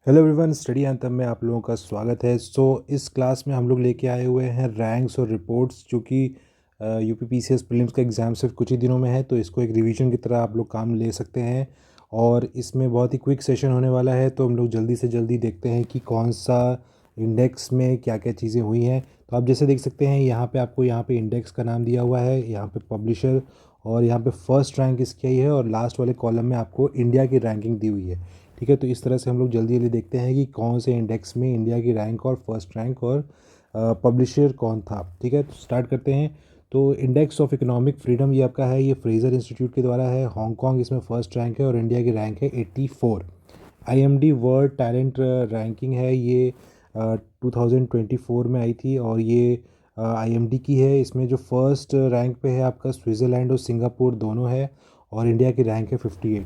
Hello everyone, study anthem में आप लोगों का स्वागत है। इस क्लास में हम लोग लेके आए हुए हैं रैंक्स और रिपोर्ट्स, जो कि यूपी पीसीएस प्रीलिम्स का एग्ज़ाम सिर्फ कुछ ही दिनों में है, तो इसको एक रिवीजन की तरह आप लोग काम ले सकते हैं। और इसमें बहुत ही क्विक सेशन होने वाला है, तो हम लोग जल्दी से जल्दी देखते हैं कि कौन सा इंडेक्स में क्या क्या चीज़ें हुई हैं। तो आप जैसे देख सकते हैं, यहाँ पे आपको यहाँ पे इंडेक्स का नाम दिया हुआ है, यहाँ पे पब्लिशर, और यहाँ पे फर्स्ट रैंक इसकी आई है, और लास्ट वाले कॉलम में आपको इंडिया की रैंकिंग दी हुई है। ठीक है, तो इस तरह से हम लोग जल्दी जल्दी देखते हैं कि कौन से इंडेक्स में इंडिया की रैंक और फर्स्ट रैंक और पब्लिशर कौन था। ठीक है, तो स्टार्ट करते हैं। तो इंडेक्स ऑफ इकोनॉमिक फ्रीडम ये आपका है, ये फ्रेजर इंस्टीट्यूट के द्वारा है। हांगकांग इसमें फर्स्ट रैंक है और इंडिया की रैंक है 84। आईएमडी वर्ल्ड टैलेंट रैंकिंग है, ये 2024 में आई थी, और ये आईएमडी की है। इसमें जो फर्स्ट रैंक पे है आपका स्विट्ज़रलैंड और सिंगापुर दोनों है, और इंडिया की रैंक है 58।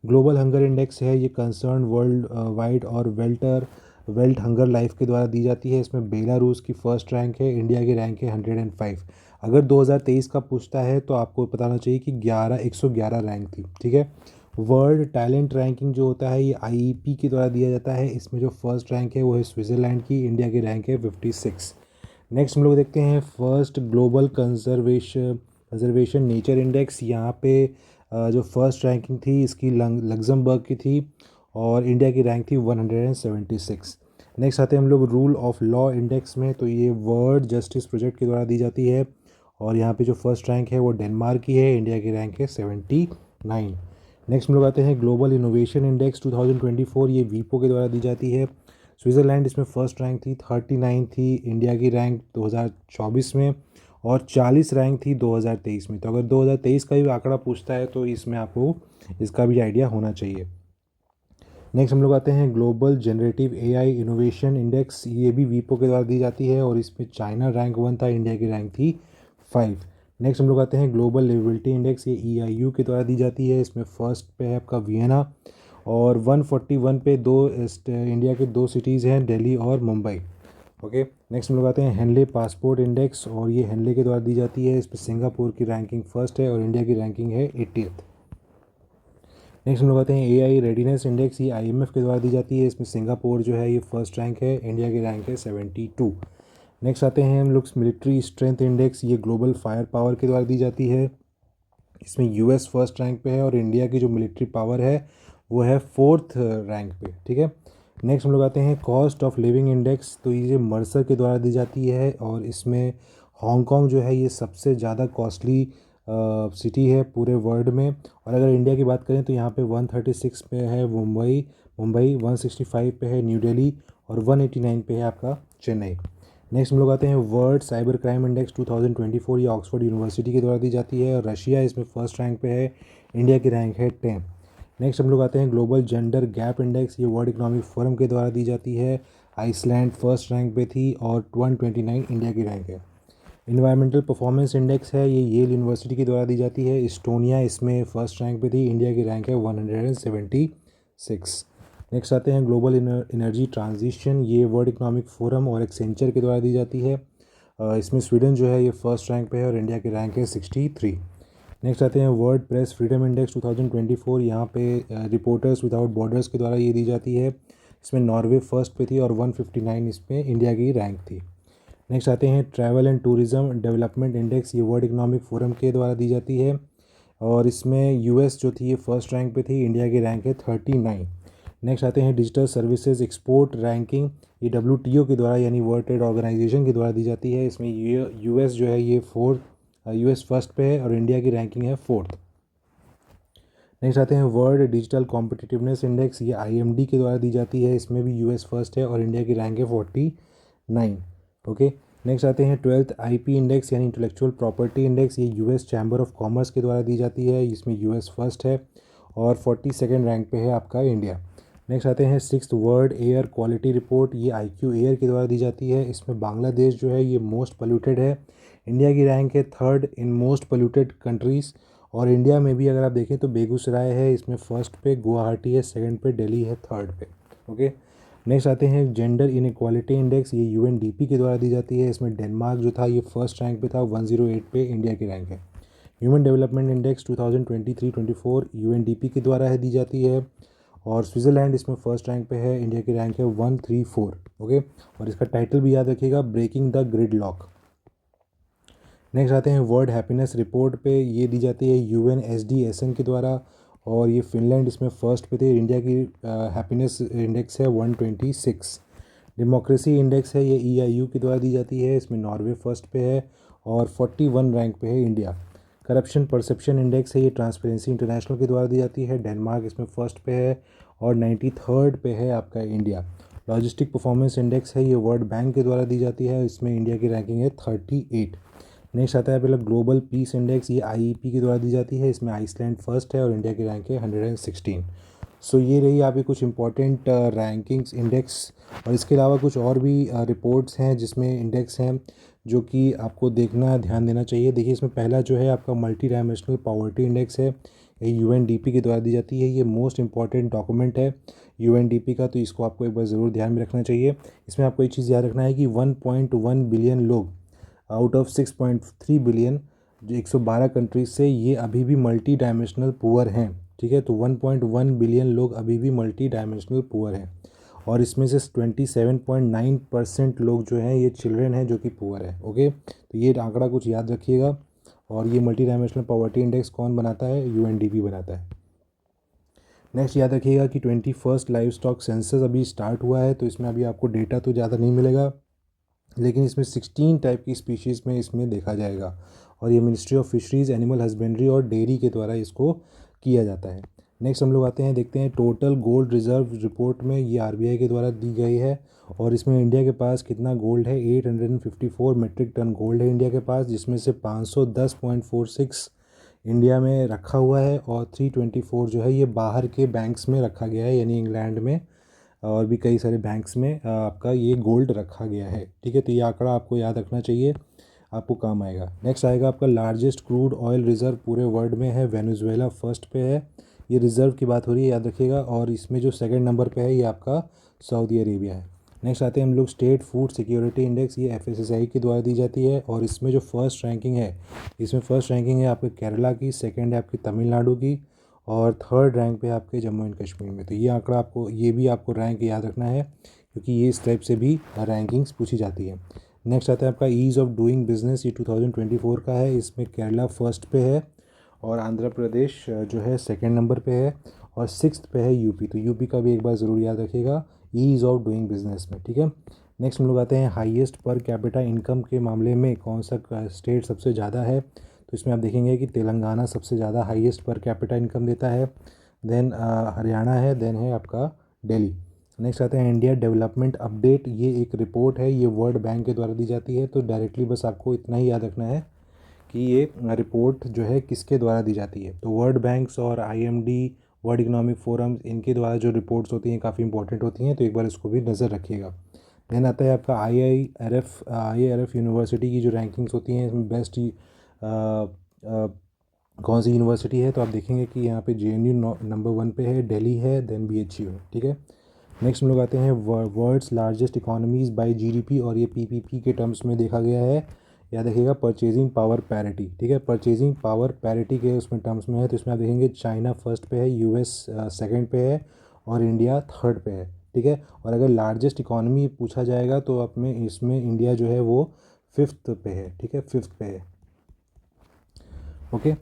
ग्लोबल हंगर इंडेक्स है, ये कंसर्न वर्ल्ड वाइड और वेल्ट हंगर लाइफ के द्वारा दी जाती है। इसमें बेलारूस की फर्स्ट रैंक है, इंडिया की रैंक है 105। अगर 2023 का पूछता है तो आपको बताना चाहिए कि 111 रैंक थी। ठीक है, वर्ल्ड टैलेंट रैंकिंग जो होता है ये आईईपी के द्वारा दिया जाता है। इसमें जो फर्स्ट रैंक है वो है स्विट्ज़रलैंड की, इंडिया की रैंक है 56। नेक्स्ट हम लोग देखते हैं first global conservation nature index. यहाँ पे जो फर्स्ट रैंकिंग थी इसकी लग्जमबर्ग की थी, और इंडिया की रैंक थी 176। नेक्स्ट आते हैं हम लोग रूल ऑफ लॉ इंडेक्स में। तो ये वर्ल्ड जस्टिस प्रोजेक्ट के द्वारा दी जाती है, और यहाँ पे जो फर्स्ट रैंक है वो डेनमार्क की है, इंडिया की रैंक है 79। नेक्स्ट हम लोग आते हैं ग्लोबल इनोवेशन इंडेक्स 2024, ये वीपो के द्वारा दी जाती है। स्विट्ज़रलैंड इसमें फर्स्ट रैंक थी, 39 थी इंडिया की रैंक 2024 में, और 40 रैंक थी 2023 में। तो अगर 2023 का भी आंकड़ा पूछता है तो इसमें आपको इसका भी आइडिया होना चाहिए। नेक्स्ट हम लोग आते हैं global generative AI innovation index, ये भी वीपो के द्वारा दी जाती है, और इसमें चाइना रैंक 1 था, इंडिया की रैंक थी 5। नेक्स्ट हम लोग आते हैं ग्लोबल लिविलिटी इंडेक्स, ये ईआईयू के द्वारा दी जाती है। इसमें फर्स्ट पे है आपका वियना, और 141 पे इंडिया के दो सिटीज़ हैं, दिल्ली और मुंबई। ओके, नेक्स्ट हम लोग आते हैं हेनले पासपोर्ट इंडेक्स, और ये हेनले के द्वारा दी जाती है। इसमें सिंगापुर की रैंकिंग फर्स्ट है, और इंडिया की रैंकिंग है 80th। नेक्स्ट हम लोग आते हैं एआई रेडीनेस इंडेक्स, ये आईएमएफ के द्वारा दी जाती है। इसमें सिंगापुर जो है ये फर्स्ट रैंक है, इंडिया की रैंक है 72। नेक्स्ट आते हैं हम लोग मिलिट्री स्ट्रेंथ इंडेक्स, ये ग्लोबल फायर पावर के द्वारा दी जाती है। इसमें यूएस फर्स्ट रैंक पे है, और इंडिया की जो मिलिट्री पावर है वो है फोर्थ रैंक पे। ठीक है, नेक्स्ट हम लोग आते हैं कॉस्ट ऑफ लिविंग इंडेक्स, तो ये मर्सर के द्वारा दी जाती है, और इसमें हांगकांग जो है ये सबसे ज़्यादा कॉस्टली सिटी है पूरे वर्ल्ड में। और अगर इंडिया की बात करें तो यहाँ पे 136 पे है मुंबई मुंबई 165 पे है न्यू दिल्ली, और 189 पे है आपका चेन्नई। नेक्स्ट हम लोग आते हैं वर्ल्ड साइबर क्राइम इंडेक्स 2024, ये ऑक्सफोर्ड यूनिवर्सिटी के द्वारा दी जाती है, और रशिया इसमें फर्स्ट रैंक पे है, इंडिया की रैंक है 10। नेक्स्ट हम लोग आते हैं ग्लोबल जेंडर गैप इंडेक्स, ये वर्ल्ड इकोनॉमिक फोरम के द्वारा दी जाती है। आइसलैंड फर्स्ट रैंक पे थी, और 129 इंडिया की रैंक है। इन्वायरमेंटल परफॉर्मेंस इंडेक्स है, ये येल यूनिवर्सिटी के द्वारा दी जाती है। इस्टोनिया इसमें फर्स्ट रैंक पे थी, इंडिया की रैंक है 176। नेक्स्ट आते हैं ग्लोबल एनर्जी ट्रांजिशन, ये वर्ल्ड इकोनॉमिक फोरम और एक्सेंचर के द्वारा दी जाती है। इसमें स्वीडन जो है ये फर्स्ट रैंक पे है, और इंडिया की रैंक है 63। नेक्स्ट आते हैं वर्ल्ड प्रेस फ्रीडम इंडेक्स 2024, यहाँ पे रिपोर्टर्स विदाउट बॉर्डर्स के द्वारा ये दी जाती है। इसमें नॉर्वे फर्स्ट पे थी, और 159 इसमें इंडिया की रैंक थी। नेक्स्ट आते हैं travel and tourism development index, ये वर्ल्ड इकोनॉमिक फोरम के द्वारा दी जाती है, और इसमें यूएस जो थी ये फर्स्ट रैंक पे थी, इंडिया की रैंक है 39। नेक्स्ट आते हैं डिजिटल सर्विसेज एक्सपोर्ट रैंकिंग, ये डब्ल्यूटीओ के द्वारा यानी वर्ल्ड ट्रेड ऑर्गेनाइजेशन के द्वारा दी जाती है। इसमें यूएस जो है ये यूएस फर्स्ट पे है, और इंडिया की रैंकिंग है 4th। नेक्स्ट आते हैं वर्ल्ड डिजिटल कॉम्पिटिटिवनेस इंडेक्स, ये आईएमडी के द्वारा दी जाती है। इसमें भी यूएस फर्स्ट है, और इंडिया की रैंक है 49। ओके, नेक्स्ट आते हैं 12th आईपी इंडेक्स यानी इंटेलेक्चुअल प्रॉपर्टी इंडेक्स, ये यूएस चैम्बर ऑफ कॉमर्स के द्वारा दी जाती है। इसमें यूएस फर्स्ट है, और 42nd रैंक पे है आपका इंडिया। नेक्स्ट आते हैं 6th world air quality report, ये आईक्यू एयर के द्वारा दी जाती है। इसमें बांग्लादेश जो है ये मोस्ट पोल्यूटेड है, इंडिया की रैंक है 3rd in most polluted countries. और इंडिया में भी अगर आप देखें तो बेगूसराय है इसमें फर्स्ट पे, गुवाहाटी है सेकंड पे, दिल्ली है 3rd पे। ओके, नेक्स्ट आते हैं जेंडर इनइक्वालिटी इंडेक्स, ये यूएनडीपी के द्वारा दी जाती है। इसमें डेनमार्क जो था ये फर्स्ट रैंक पे था, 108 पे इंडिया की रैंक है। ह्यूमन डेवलपमेंट इंडेक्स 2023-24 यूएनडीपी के द्वारा है दी जाती है, और स्विट्ज़रलैंड इसमें फर्स्ट रैंक पे है, इंडिया की रैंक है 134। ओके, और इसका टाइटल भी याद रखिएगा, breaking the gridlock. Next आते हैं वर्ल्ड हैप्पीनेस रिपोर्ट पे, ये दी जाती है UNSDSN के द्वारा, और ये फिनलैंड इसमें फर्स्ट पे थे। इंडिया की हैप्पीनेस इंडेक्स है 126। डेमोक्रेसी इंडेक्स है, ये EIU के द्वारा दी जाती है, इसमें नॉर्वे फर्स्ट पे है और 41 रैंक पे है इंडिया। करप्शन परसेप्शन इंडेक्स है, ये ट्रांसपेरेंसी इंटरनेशनल के द्वारा दी जाती है, डेनमार्क इसमें फर्स्ट पे है और 93rd पे है आपका इंडिया। लॉजिस्टिक परफॉर्मेंस इंडेक्स है, ये वर्ल्ड बैंक के द्वारा दी जाती है, इसमें इंडिया की रैंकिंग है 38। नेक्स्ट आता है पहले ग्लोबल पीस इंडेक्स, ये IEP के द्वारा दी जाती है, इसमें आइसलैंड फर्स्ट है और इंडिया की रैंक है 116। सो ये रही आपकी कुछ इंपॉर्टेंट रैंकिंग्स इंडेक्स, और इसके अलावा कुछ और भी रिपोर्ट्स हैं जिसमें इंडेक्स हैं जो कि आपको देखना ध्यान देना चाहिए। देखिए, इसमें पहला जो है आपका मल्टी डायमेंशनल पॉवर्टी इंडेक्स है, ये UNDP के द्वारा दी जाती है, ये मोस्ट इंपॉर्टेंट डॉक्यूमेंट है UNDP का, तो इसको आपको एक बार ज़रूर ध्यान में रखना चाहिए। इसमें आपको एक चीज़ याद रखना है कि 1.1 बिलियन लोग आउट ऑफ 6.3 बिलियन, जो 112 कंट्रीज से, ये अभी भी मल्टी डायमेंशनल पुअर हैं। ठीक है, तो 1.1 बिलियन लोग अभी भी मल्टी डायमेंशनल पुअर हैं, और इसमें से 27.9% लोग जो हैं ये चिल्ड्रन हैं जो कि पुअर है। ओके, तो ये आंकड़ा कुछ याद रखिएगा। और ये मल्टी डायमेंशनल पॉवर्टी इंडेक्स कौन बनाता है? UNDP बनाता है। नेक्स्ट याद रखिएगा कि 21st लाइव स्टॉक सेंसस अभी स्टार्ट हुआ है, तो इसमें अभी आपको डेटा तो ज़्यादा नहीं मिलेगा, लेकिन इसमें 16 टाइप की स्पीशीज़ में इसमें देखा जाएगा, और ये ministry of fisheries, animal husbandry और डेयरी के द्वारा इसको किया जाता है। नेक्स्ट हम लोग आते हैं, देखते हैं टोटल गोल्ड रिजर्व रिपोर्ट में, ये RBI के द्वारा दी गई है, और इसमें इंडिया के पास कितना गोल्ड है? 854 मेट्रिक टन गोल्ड है इंडिया के पास, जिसमें से 510.46 इंडिया में रखा हुआ है, और 324 जो है ये बाहर के बैंक्स में रखा गया है, यानी इंग्लैंड में और भी कई सारे बैंक्स में आपका ये गोल्ड रखा गया है। ठीक है, तो ये आंकड़ा आपको याद रखना चाहिए, आपको काम आएगा। नेक्स्ट आएगा आपका लार्जेस्ट क्रूड ऑयल रिज़र्व पूरे वर्ल्ड में है, वेनेजुएला फर्स्ट पे है, ये रिज़र्व की बात हो रही है, याद रखिएगा। और इसमें जो सेकंड नंबर पे है ये आपका सऊदी अरेबिया है। नेक्स्ट आते हैं हम लोग स्टेट फूड सिक्योरिटी इंडेक्स, ये FSSAI के द्वारा दी जाती है, और इसमें जो फर्स्ट रैंकिंग है, इसमें फर्स्ट रैंकिंग है आपके केरला की, सेकेंड है आपकी तमिलनाडु की, और थर्ड रैंक पे आपके जम्मू एंड कश्मीर में। तो ये आंकड़ा आपको, ये भी आपको रैंक याद रखना है, क्योंकि ये इस टाइप से भी रैंकिंग्स पूछी जाती है। नेक्स्ट आता है आपका ईज़ ऑफ डूइंग बिजनेस, ये 2024 का है, इसमें केरला फर्स्ट पे है और आंध्र प्रदेश जो है सेकंड नंबर पे है, और सिक्स्थ पे है यूपी। तो यूपी का भी एक बार ज़रूर याद रखिएगा ईज़ ऑफ डूइंग बिजनेस में। ठीक है, नेक्स्ट हम लोग आते हैं हाईएस्ट पर कैपिटा इनकम के मामले में कौन सा स्टेट सबसे ज़्यादा है। तो इसमें आप देखेंगे कि तेलंगाना सबसे ज़्यादा हाईएस्ट पर कैपिटा इनकम देता है, देन हरियाणा है, देन है आपका दिल्ली। नेक्स्ट आते हैं इंडिया डेवलपमेंट अपडेट, ये एक रिपोर्ट है, ये वर्ल्ड बैंक के द्वारा दी जाती है। तो डायरेक्टली बस आपको इतना ही याद रखना है कि ये रिपोर्ट जो है किसके द्वारा दी जाती है। तो वर्ल्ड बैंक्स और IMD, वर्ल्ड इकोनॉमिक फोरम, इनके द्वारा जो रिपोर्ट्स होती हैं काफ़ी इंपॉर्टेंट होती हैं, तो एक बार इसको भी नज़र रखिएगा। देन आता है आपका IIRF यूनिवर्सिटी की जो रैंकिंग्स होती हैं, इसमें बेस्ट कौन सी यूनिवर्सिटी है, तो आप देखेंगे कि यहाँ पे JNU नंबर 1 पे है, दिल्ली है, देन BHU है। ठीक है, नेक्स्ट हम लोग आते हैं world's largest economies by GDP, और ये PPP के टर्म्स में देखा गया है, याद रखिएगा परचेजिंग पावर पैरिटी। ठीक है, परचेजिंग पावर पैरिटी के उसमें टर्म्स में है, तो इसमें आप देखेंगे चाइना फर्स्ट पे है, US सेकंड पे है, और इंडिया थर्ड पे है। ठीक है, और अगर लार्जेस्ट इकोनॉमी पूछा जाएगा तो आप में इसमें इंडिया जो है वो फिफ्थ पे है। ठीक है, फिफ्थ पे है। ओके,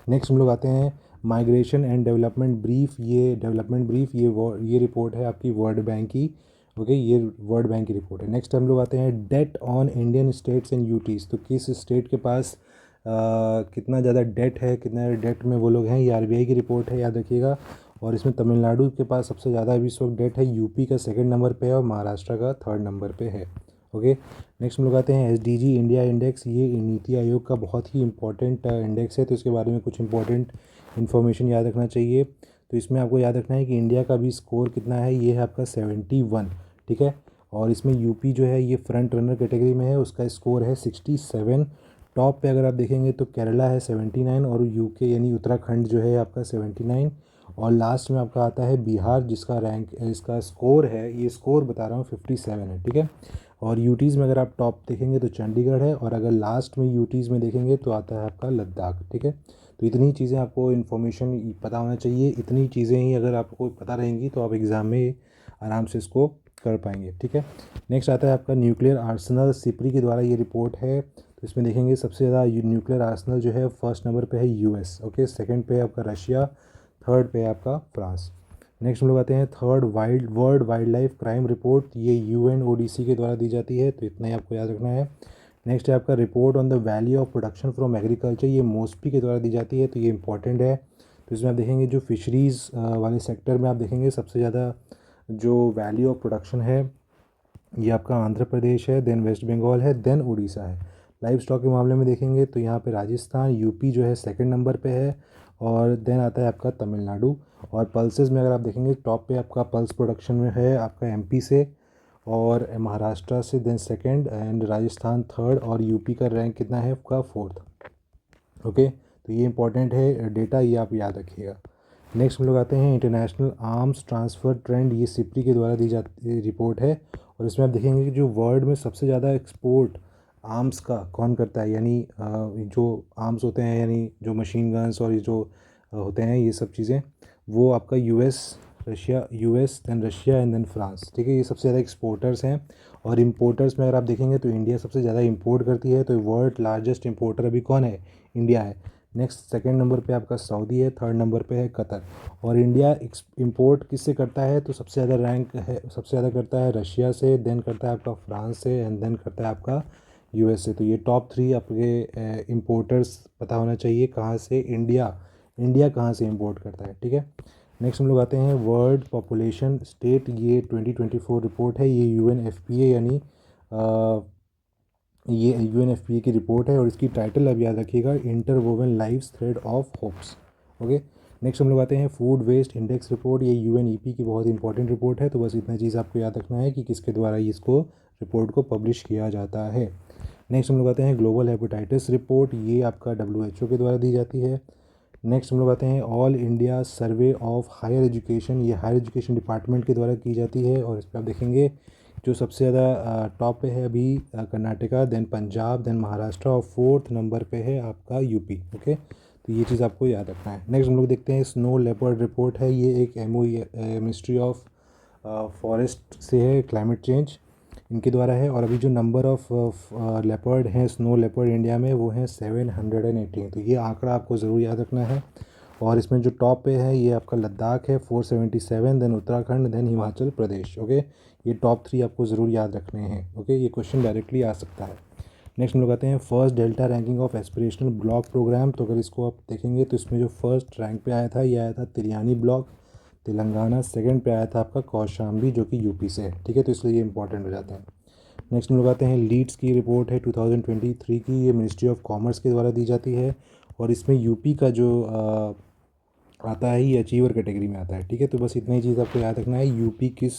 नेक्स्ट हम लोग आते हैं माइग्रेशन एंड डेवलपमेंट ब्रीफ, ये डेवलपमेंट ब्रीफ, ये रिपोर्ट है आपकी वर्ल्ड बैंक की। ओके, ये वर्ल्ड बैंक की रिपोर्ट है। नेक्स्ट हम लोग आते हैं data on Indian states and UTs, तो किस स्टेट के पास कितना ज़्यादा डेट है, कितना डेट में वो लोग हैं, ये RBI की रिपोर्ट है, याद रखिएगा। और इसमें तमिलनाडु के पास सबसे ज़्यादा अभी इस वक्त डेट है, यूपी का सेकंड नंबर पे है, और महाराष्ट्र का थर्ड नंबर पे है। ओके, नेक्स्ट हम लोग आते हैं SDG इंडिया इंडेक्स, ये नीति आयोग का बहुत ही इंपॉर्टेंट इंडेक्स है, तो इसके बारे में कुछ इंपॉर्टेंट इन्फॉर्मेशन याद रखना चाहिए। तो इसमें आपको याद रखना है कि इंडिया का भी स्कोर कितना है, ये है आपका 71। ठीक है, और इसमें यूपी जो है ये फ्रंट रनर कैटेगरी में है, उसका स्कोर है 67। टॉप पे अगर आप देखेंगे तो केरला है 79, और UK यानी उत्तराखंड जो है आपका 79, और लास्ट में आपका आता है बिहार, जिसका रैंक, इसका स्कोर है, ये स्कोर बता रहा हूँ 57 है। ठीक है, और यूटीज़ में अगर आप टॉप देखेंगे तो चंडीगढ़ है, और अगर लास्ट में यूटीज़ में देखेंगे तो आता है आपका लद्दाख। ठीक है, तो इतनी चीज़ें आपको इन्फॉर्मेशन पता होना चाहिए। इतनी चीज़ें ही अगर आपको पता रहेंगी तो आप एग्ज़ाम में आराम से इसको कर पाएंगे। ठीक है, नेक्स्ट आता है आपका न्यूक्लियर आर्सेनल, सिप्री के द्वारा ये रिपोर्ट है। तो इसमें देखेंगे सबसे ज़्यादा न्यूक्लियर आर्सेनल जो है फर्स्ट नंबर पे है यूएस, ओके, सेकंड पे है आपका रशिया, थर्ड पे है आपका फ्रांस। नेक्स्ट हम लोग आते हैं third world wild life crime report, ये यूएनओडीसी के द्वारा दी जाती है, तो इतना ही आपको याद रखना है। नेक्स्ट है आपका report on the value of production from agriculture, ये मोस्पी के द्वारा दी जाती है, तो ये इंपॉर्टेंट है। तो इसमें आप देखेंगे जो फिशरीज़ वाले सेक्टर में आप देखेंगे सबसे ज़्यादा जो वैल्यू ऑफ प्रोडक्शन है ये आपका आंध्र प्रदेश है, देन वेस्ट बंगाल है, देन उड़ीसा है। लाइव स्टॉक के मामले में देखेंगे तो यहाँ पे राजस्थान, यूपी जो है सेकंड नंबर पे है, और देन आता है आपका तमिलनाडु। और पल्सेस में अगर आप देखेंगे टॉप पे आपका पल्स प्रोडक्शन में है आपका एमपी से, और महाराष्ट्र से then second, and Rajasthan third, और यूपी का रैंक कितना है आपका फोर्थ। ओके, तो ये इंपॉर्टेंट है डेटा, ये आप याद रखिएगा। नेक्स्ट हम लोग आते हैं इंटरनेशनल आर्म्स ट्रांसफ़र ट्रेंड, ये सिप्री के द्वारा दी जाती रिपोर्ट है। और इसमें आप देखेंगे कि जो वर्ल्ड में सबसे ज़्यादा एक्सपोर्ट आर्म्स का कौन करता है, यानी जो आर्म्स होते हैं, यानी जो मशीन गन्स और ये जो होते हैं ये सब चीज़ें, वो आपका US then Russia and then France. ठीक है, ये सबसे ज़्यादा एक्सपोर्टर्स हैं। और इम्पोर्टर्स में अगर आप देखेंगे तो इंडिया सबसे ज़्यादा इंपोर्ट करती है, तो वर्ल्ड लार्जेस्ट इंपोर्टर अभी कौन है, इंडिया है। नेक्स्ट सेकंड नंबर पे आपका सऊदी है, थर्ड नंबर पे है कतर। और इंडिया इंपोर्ट किससे करता है, तो सबसे ज़्यादा रैंक है, सबसे ज़्यादा करता है रशिया से, देन करता है आपका फ्रांस से, एंड देन करता है आपका यूएस से। तो ये टॉप 3 आपके इंपोर्टर्स पता होना चाहिए कहाँ से इंडिया कहाँ से इंपोर्ट करता है। ठीक है, नेक्स्ट हम लोग आते हैं वर्ल्ड पॉपुलेशन स्टेट, ये 2024 रिपोर्ट है, ये यूएनएफपीए यानी ये यूएनएफपीए की रिपोर्ट है, और इसकी टाइटल अब याद रखिएगा, interwoven lives thread of hopes. Okay, next हम लोग आते हैं फूड वेस्ट इंडेक्स रिपोर्ट, ये यूएनईपी की बहुत इंपॉर्टेंट रिपोर्ट है। तो बस इतना चीज़ आपको याद रखना है कि किसके द्वारा इसको रिपोर्ट को पब्लिश किया जाता है। नेक्स्ट हम लोग आते हैं ग्लोबल हेपेटाइटिस रिपोर्ट, ये आपका WHO के द्वारा दी जाती है। नेक्स्ट हम लोग आते हैं all India survey of higher education, ये हायर एजुकेशन डिपार्टमेंट के द्वारा की जाती है। और इस पर आप देखेंगे जो सबसे ज़्यादा टॉप पे है अभी कर्नाटका, देन पंजाब, देन महाराष्ट्र, और फोर्थ नंबर पे है आपका यूपी। ओके, तो ये चीज़ आपको याद रखना है। नेक्स्ट हम लोग देखते हैं स्नो लेपर्ड रिपोर्ट है, ये एक MOE मिनिस्ट्री ऑफ फॉरेस्ट से है, क्लाइमेट चेंज इनके द्वारा है। और अभी जो नंबर ऑफ लेपर्ड हैं, स्नो लेपर्ड इंडिया में, वो हैं 718। तो ये आंकड़ा आपको ज़रूर याद रखना है। और इसमें जो टॉप पे है ये आपका लद्दाख है 477, then Uttarakhand, then Himachal Pradesh. Okay, ये टॉप 3 आपको ज़रूर याद रखने हैं। ओके, ये क्वेश्चन डायरेक्टली आ सकता है। नेक्स्ट हम लोग आते हैं first delta ranking of aspirational block programme. तो अगर इसको आप देखेंगे तो इसमें जो फर्स्ट रैंक पे आया था ये आया था तिलियानी ब्लॉक, तेलंगाना। सेकंड पे आया था आपका कौशाम्बी जो कि यूपी से है। ठीक है, तो इसलिए ये इंपॉर्टेंट हो जाता है। नेक्स्ट हम लोग आते हैं लीड्स की रिपोर्ट है 2023 की, ये मिनिस्ट्री ऑफ कॉमर्स के द्वारा दी जाती है। और इसमें यूपी का जो आता है ये अचीवर कैटेगरी में आता है। ठीक है, तो बस इतना ही चीज़ आपको याद रखना है, यूपी किस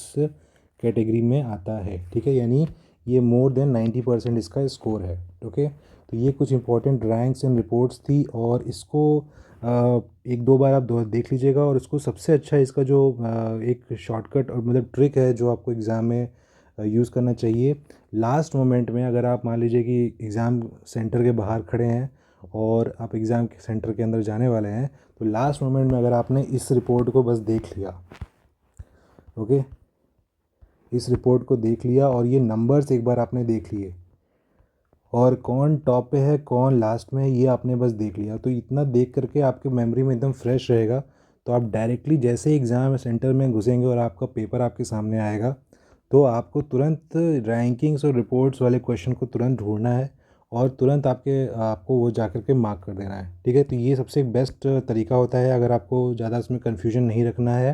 कैटेगरी में आता है। ठीक है, यानी ये मोर देन 90% इसका स्कोर है। ओके, तो ये कुछ इंपॉर्टेंट रैंक्स एंड रिपोर्ट्स थी, और इसको एक दो बार आप देख लीजिएगा। और इसको सबसे अच्छा इसका जो एक शॉर्टकट और मतलब ट्रिक है जो आपको एग्ज़ाम में यूज़ करना चाहिए, लास्ट मोमेंट में अगर आप मान लीजिए कि एग्ज़ाम सेंटर के बाहर खड़े हैं और आप एग्ज़ाम के सेंटर के अंदर जाने वाले हैं, तो लास्ट मोमेंट में अगर आपने इस रिपोर्ट को बस देख लिया, ओके, इस रिपोर्ट को देख लिया और ये नंबर्स एक बार आपने देख लिए, और कौन टॉप पे है कौन लास्ट में है ये आपने बस देख लिया, तो इतना देख करके आपके मेमोरी में एकदम फ्रेश रहेगा। तो आप डायरेक्टली जैसे एग्ज़ाम सेंटर में घुसेंगे और आपका पेपर आपके सामने आएगा, तो आपको तुरंत रैंकिंग्स और रिपोर्ट्स वाले क्वेश्चन को तुरंत ढूंढना है, और तुरंत आपको वो जा कर के मार्क कर देना है। ठीक है, तो ये सबसे बेस्ट तरीका होता है अगर आपको ज़्यादा उसमें कन्फ्यूजन नहीं रखना है,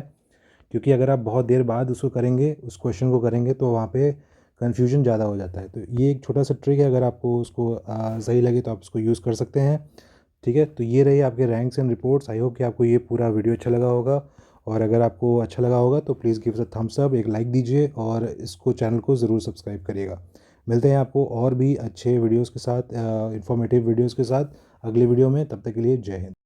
क्योंकि अगर आप बहुत देर बाद उसको करेंगे, उस क्वेश्चन को करेंगे, तो वहाँ पे कन्फ्यूजन ज़्यादा हो जाता है। तो ये एक छोटा सा ट्रिक है, अगर आपको उसको सही लगे तो आप इसको यूज़ कर सकते हैं। ठीक है, तो ये रही आपके ranks and reports. I hope कि आपको ये पूरा वीडियो अच्छा लगा होगा, और अगर आपको अच्छा लगा होगा तो please give a thumbs up, एक लाइक दीजिए, और इसको चैनल को ज़रूर सब्सक्राइब करिएगा। मिलते हैं आपको और भी अच्छे वीडियोज़ के साथ, इन्फॉर्मेटिव वीडियोज़ के साथ अगले वीडियो में। तब तक के लिए जय हिंद।